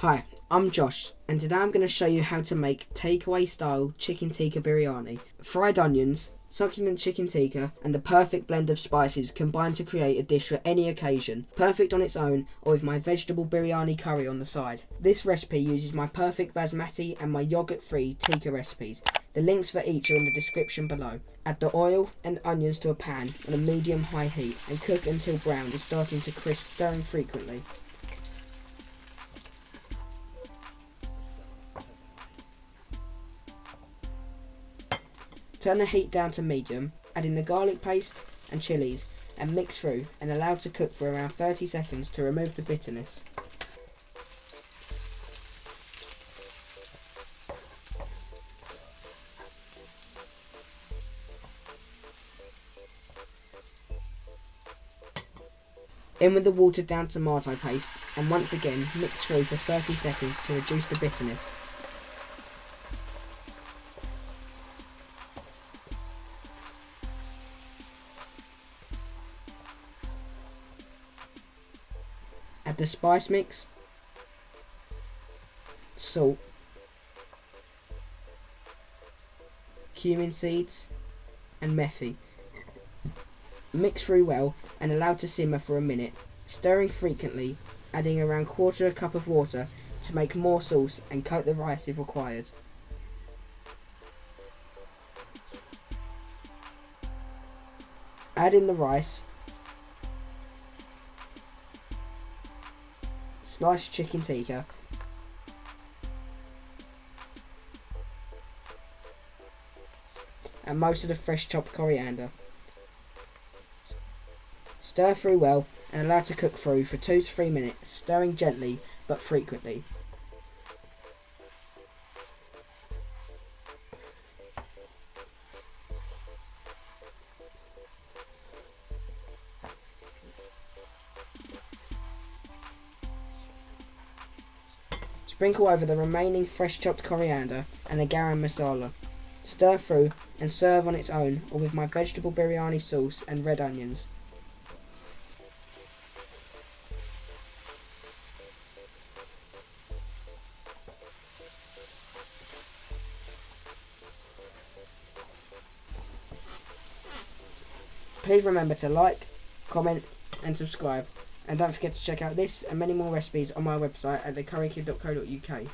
Hi, I'm Josh, and today I'm going to show you how to make takeaway style chicken tikka biryani. Fried onions, succulent chicken tikka, and the perfect blend of spices combine to create a dish for any occasion, perfect on its own or with my vegetable biryani curry on the side. This recipe uses my perfect basmati and my yogurt-free tikka recipes. The links for each are in the description below. Add the oil and onions to a pan on a medium-high heat and cook until brown is starting to crisp, stirring frequently. Turn the heat down to medium, add in the garlic paste and chillies and mix through and allow to cook for around 30 seconds to remove the bitterness. In with the watered down tomato paste and once again mix through for 30 seconds to reduce the bitterness. Add the spice mix, salt, cumin seeds and methi. Mix through well and allow to simmer for a minute, stirring frequently, adding around quarter cup of water to make more sauce and coat the rice if required. Add in the rice, sliced chicken tikka, and most of the fresh chopped coriander. Stir through well and allow to cook through for 2 to 3 minutes, stirring gently but frequently. Sprinkle over the remaining fresh chopped coriander and the garam masala. Stir through and serve on its own or with my vegetable biryani sauce and red onions. Please remember to like, comment and subscribe. And don't forget to check out this and many more recipes on my website at thecurrykid.co.uk.